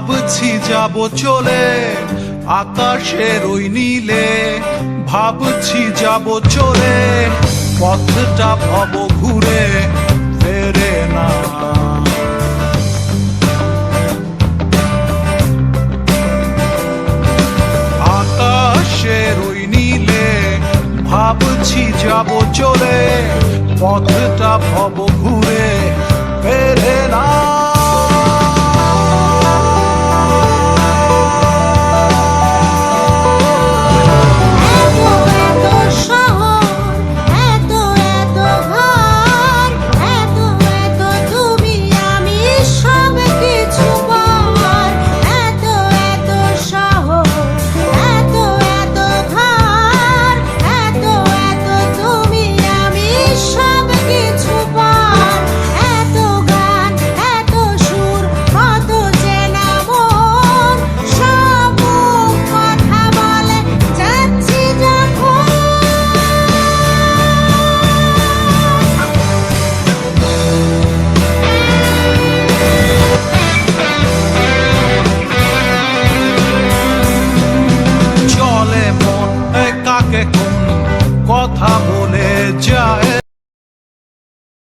ভাবছি যাব চলে আকাশের ওই নীলে, ভাবছি যাব চলে পথটা ভব ঘুরে ফেরে না। আকাশের ওই নীলে ভাবছি যাব চলে পথটা ভব ঘুরে ফেরে না। কথা বলে যা